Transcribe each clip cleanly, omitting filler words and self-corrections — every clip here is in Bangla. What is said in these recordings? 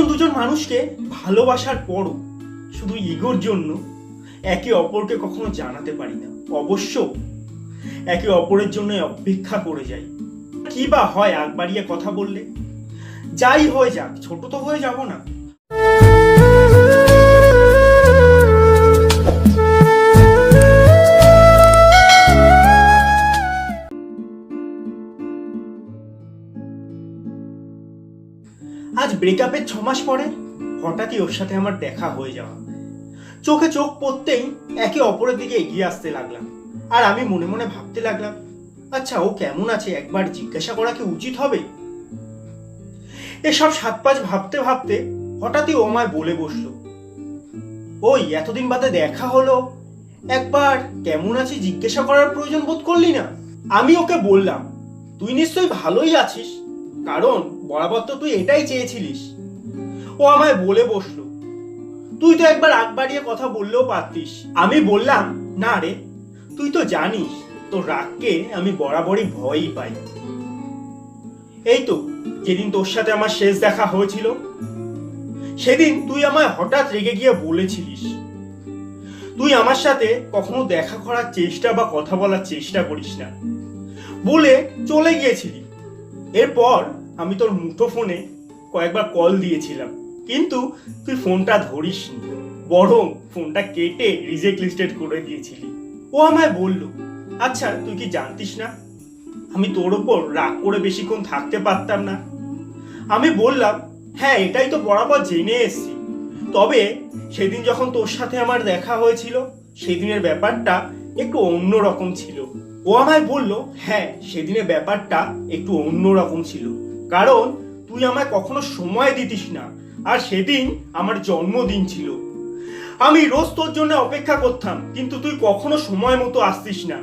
দুজন মানুষকে ভালোবাসার পরও শুধু ইগোর জন্য একে অপরকে কখনো জানাতে পারি না। অবশ্য একে অপরের জন্য অপেক্ষা করে যাই। কি বা হয় আগ বাড়িয়ে কথা বললে? যাই হয়ে যাক, ছোট তো হয়ে যাব না। আজ ব্রেকআপের 6 মাস পরে হঠাৎই ওর সাথে আমার দেখা হয়ে যাওয়া। চোখে চোখ পড়তেই একে অপরের দিকে এগিয়ে আসতে লাগলাম। আর আমি মনে মনে ভাবতে লাগলাম, আচ্ছা ও কেমন আছে একবার জিজ্ঞাসা করা কি উচিত হবে? এসব 7-5 ভাবতে ভাবতে হঠাৎই ও আমায় বলে বসলো, ওই এতদিন বাদে দেখা হলো, একবার কেমন আছে জিজ্ঞাসা করার প্রয়োজন বোধ করলি না? আমি ওকে বললাম, তুই নিশ্চয়ই ভালোই আছিস, কারণ বরাবর তো তুই এটাই চেয়েছিলিস। ও আমায় বলে বসলো, তুই তো একবার আগ বাড়িয়ে কথা বললেও পারতিস। আমি বললাম, না রে, তুই তো জানিস তোর রাগকে আমি বরাবরই ভয়ই পাই। এই তো যেদিন তোর সাথে আমার শেষ দেখা হয়েছিল, সেদিন তুই আমায় হঠাৎ রেগে গিয়ে বলেছিলিস তুই আমার সাথে কখনো দেখা করার চেষ্টা বা কথা বলার চেষ্টা করিস না বলে চলে গিয়েছিলি। এরপর আমি তোর মুঠো ফোনে কয়েকবার কল দিয়েছিলাম, কিন্তু তুই ফোনটা ধরিসনি, বরং ফোনটা কেটে রিজেক্ট লিস্টেড করে দিয়েছিলি। ও আমায় বলল, আচ্ছা তুই কি জানতিস না আমি তোর ওপর রাগ করে বেশিক্ষণ থাকতে পারতাম না? আমি বললাম, হ্যাঁ এটাই তো বরাবর জেনে এসছি, তবে সেদিন যখন তোর সাথে আমার দেখা হয়েছিল সেদিনের ব্যাপারটা একটু অন্যরকম ছিল। ও আমায় বলল, হ্যাঁ সেদিনের ব্যাপারটা একটু অন্যরকম ছিল, কারণ তুই আমায় কখনো সময় দিতিস না, আর সেদিন আমার জন্মদিন ছিল। আমি রোজ তোর জন্য অপেক্ষা করতাম, কিন্তু তুই কখনো সময় মতো আসতিস না।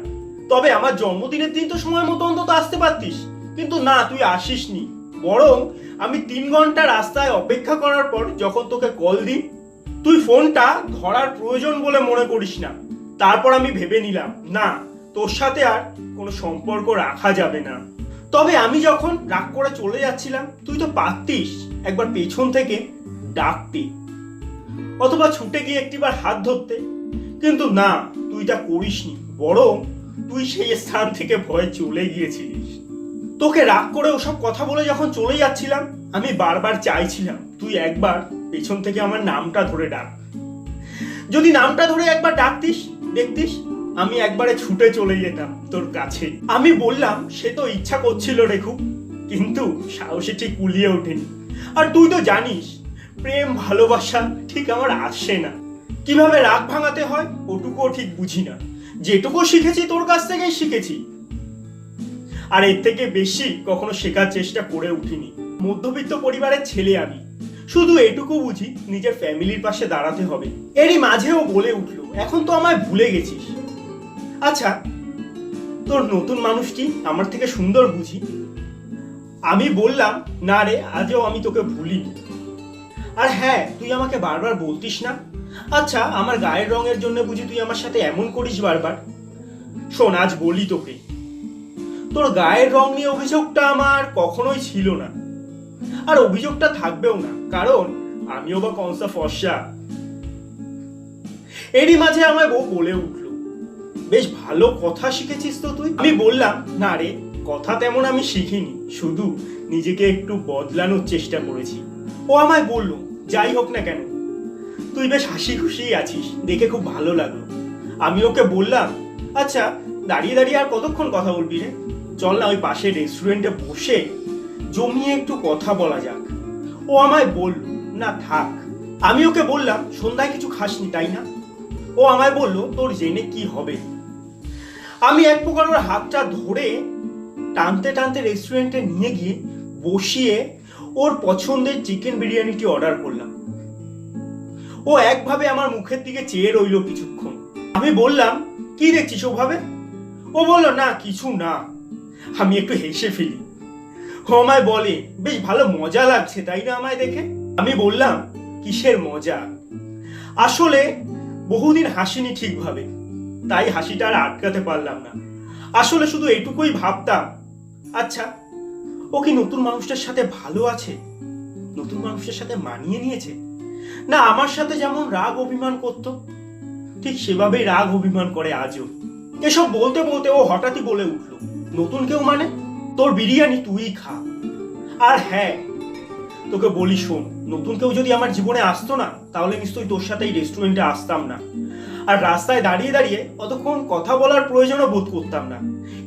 তবে আমার জন্মদিনের দিন তো সময় মতো অন্তত আসতে পারতিস, কিন্তু না, তুই আসিসনি। বরং আমি 3 ঘন্টা রাস্তায় অপেক্ষা করার পর যখন তোকে কল দিই, তুই ফোনটা ধরার প্রয়োজন বলে মনে করিস না। তারপর আমি ভেবে নিলাম, না, তোর সাথে আর কোনো সম্পর্ক রাখা যাবে না। তবে আমি যখন রাগ করে চলে যাচ্ছিলাম, তুই তো পারতিস একবার পেছন থেকে ডাকতে অথবা ছুটে গিয়ে একটিবার হাত ধরতে, কিন্তু না, তুই তা করিসনি, বরং তুই সেই স্থান থেকে ভয়ে চলে গিয়েছিলিস। তোকে রাগ করে ওসব কথা বলে যখন চলে যাচ্ছিলাম, আমি বারবার চাইছিলাম তুই একবার পেছন থেকে আমার নামটা ধরে ডাক। যদি নামটা ধরে একবার ডাকতিস, দেখতিস আমি একবারে ছুটে চলে যেতাম তোর কাছে। আমি বললাম, সে তো ইচ্ছা করছিল রে খুব, কিন্তু সাহসে ঠিক কুলিয়ে ওঠেনি। আর তুই তো জানিস প্রেম ভালোবাসা ঠিক আমার আসে না, কিভাবে রাগ ভাঙাতে হয় ওটুকুও ঠিক বুঝি না। যেটুকু শিখেছি তোর কাছ থেকেই শিখেছি, আর এর থেকে বেশি কখনো শেখার চেষ্টা করে উঠিনি। মধ্যবিত্ত পরিবারের ছেলে আমি, শুধু এটুকু বুঝি নিজের ফ্যামিলির পাশে দাঁড়াতে হবে। এরই মাঝেও বলে উঠলো, এখন তো আমায় ভুলে গেছিস। আচ্ছা, তোর নতুন মানুষটি আমার থেকে সুন্দর বুঝি? আমি বললাম, না রে, আজও আমি তোকে ভুলিনি। আর হ্যাঁ, তুই আমাকে বারবার বলতিস না, আচ্ছা আমার গায়ের রঙের জন্য বুঝি তুই আমার সাথে এমন করিস বারবার? শোন, আজ বলি তোকে, তোর গায়ের রং নিয়ে অভিযোগটা আমার কখনোই ছিল না, আর অভিযোগটা থাকবেও না, কারণ আমিও বা কনসা ফর্সা। এরই মাঝে আমায় বউ বলে উঠলো, বেশ ভালো কথা শিখেছিস তো তুই। আমি বললাম, না রে, কথা তেমন আমি শিখিনি, শুধু নিজেকে একটু বদলানোর চেষ্টা করেছি। ও আমায় বলল, যাই হোক না কেন, তুই বেশ হাসি খুশি আছিস, দেখে খুব ভালো লাগলো। আমি ওকে বললাম, আচ্ছা দাঁড়িয়ে দাঁড়িয়ে আর কতক্ষণ কথা বলবি রে, চল না ওই পাশে রেস্টুরেন্টে বসে জমিয়ে একটু কথা বলা যাক। ও আমায় বলল, না থাক। আমি ওকে বললাম, সন্ধ্যায় কিছু খাসনি তাই না? ও আমায় বলল, তোর জেনে কি হবে। আমি এক প্রকার ওর হাতটা ধরে টানতে টানতে রেস্টুরেন্টে নিয়ে গিয়ে বসিয়ে ওর পছন্দের চিকেন বিরিয়ানিটি অর্ডার করলাম। ও একভাবে আমার মুখের দিকে চেয়ে রইল কিছুক্ষণ। আমি বললাম, কি দেখছিস ওভাবে? ও বলল, না কিছু না। আমি একটু হেসে ফেলি। ও আমায় বলে, বেশ ভালো মজা লাগছে তাই না আমায় দেখে? আমি বললাম, কিসের মজা? আসলে বহুদিন হাসিনি ঠিকভাবে, তাই হাসিটা আর আটকাতে পারলাম না। আসলে শুধু এটুকুই ভাবতাম, আচ্ছা ও কি নতুন মানুষটার সাথে ভালো আছে? নতুন মানুষের সাথে মানিয়ে নিয়েছে, না আমার সাথে যেমন রাগ অভিমান করতো ঠিক সেভাবেই রাগ অভিমান করে আজও। এসব বলতে বলতে ও হঠাৎই বলে উঠল, নতুন কেউ মানে? তোর বিরিয়ানি তুই খা। আর হ্যাঁ, তোকে বলি শোন, নতুন কেউ যদি আমার জীবনে আসতো না তাহলে নিশ্চয়ই তোর সাথে এই রেস্টুরেন্টে আসতাম না, আর রাস্তায় দাঁড়িয়ে দাঁড়িয়ে অতক্ষণ কথা বলার প্রয়োজনও বোধ করতাম না।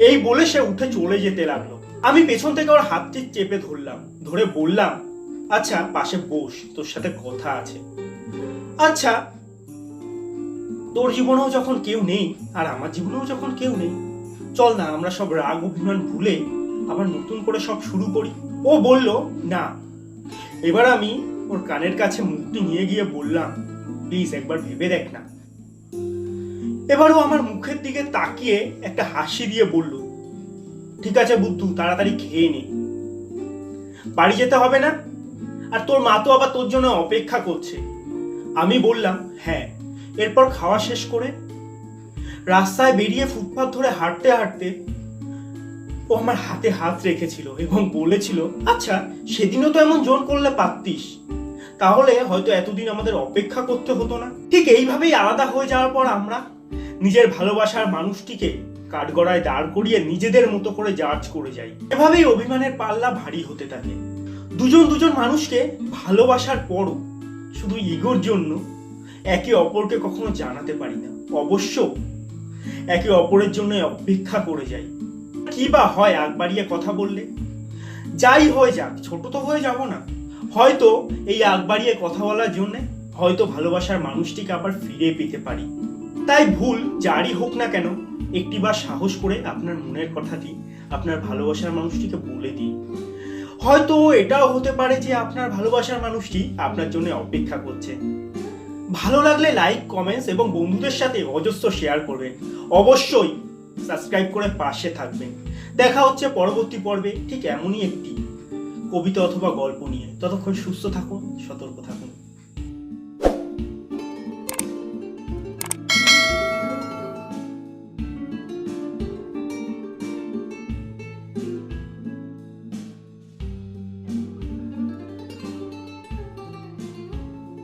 এই বলে সে উঠে চলে যেতে লাগলো। আমি পেছন থেকে ওর হাতটি চেপে ধরলাম, ধরে বললাম, আচ্ছা পাশে বস, তোর সাথে কথা আছে। আচ্ছা, তোর জীবনেও যখন কেউ নেই আর আমার জীবনেও যখন কেউ নেই, চল না আমরা সব রাগ অভিমান ভুলে আবার নতুন করে সব শুরু করি। ও বলল না। এবার আমি ওর কানের কাছে মুখটি নিয়ে গিয়ে বললাম, প্লিজ একবার ভেবে দেখ না। এবারও আমার মুখের দিকে তাকিয়ে একটা হাসি দিয়ে বলল, ঠিক আছে বুদ্ধু, তাড়াতাড়ি খেয়ে নে, বাড়ি যেতে হবে না? আর তোর মা তো আবার তোর জন্য অপেক্ষা করছে। আমি বললাম হ্যাঁ। এরপর খাওয়া শেষ করে রাস্তায় বেরিয়ে ফুটপাথ ধরে হাঁটতে হাঁটতে ও আমার হাতে হাত রেখেছিল এবং বলেছিল, আচ্ছা সেদিনও তো এমন জোর করলে পারতিস, তাহলে হয়তো এতদিন আমাদের অপেক্ষা করতে হতো না। ঠিক এইভাবেই আলাদা হয়ে যাওয়ার পর আমরা নিজের ভালোবাসার মানুষটিকে কাঠগড়ায় দাঁড় করিয়ে নিজেদের মতো করে জাজ করে যাই। এভাবেই অভিমানের পাল্লা ভারী হতে থাকে। দুজন দুজন মানুষকে ভালোবাসার পরও শুধু ইগোর জন্য একে অপরকে কখনো জানাতে পারি না। অবশ্য একে অপরের জন্য অপেক্ষা করে যাই। কি বা হয় আগ বাড়িয়ে কথা বললে? যাই হয়ে যাক, ছোট তো হয়ে যাব না। হয়তো এই আগ বাড়িয়ে কথা বলার জন্য হয়তো ভালোবাসার মানুষটিকে আবার ফিরে পেতে পারি। তাই ভুল যারই হোক না কেন, একটিবার সাহস করে আপনার মনের কথাটি আপনার ভালোবাসার মানুষটিকে বলে দিন। হয়তো এটাও হতে পারে যে আপনার ভালোবাসার মানুষটি আপনার জন্য অপেক্ষা করছে। ভালো লাগলে লাইক, কমেন্টস এবং বন্ধুদের সাথে অজস্র শেয়ার করবেন। অবশ্যই সাবস্ক্রাইব করে পাশে থাকবেন। দেখা হচ্ছে পরবর্তী পর্বে ঠিক এমনই একটি কবিতা অথবা গল্প নিয়ে। ততক্ষণ সুস্থ থাকুন, সতর্ক থাকুন।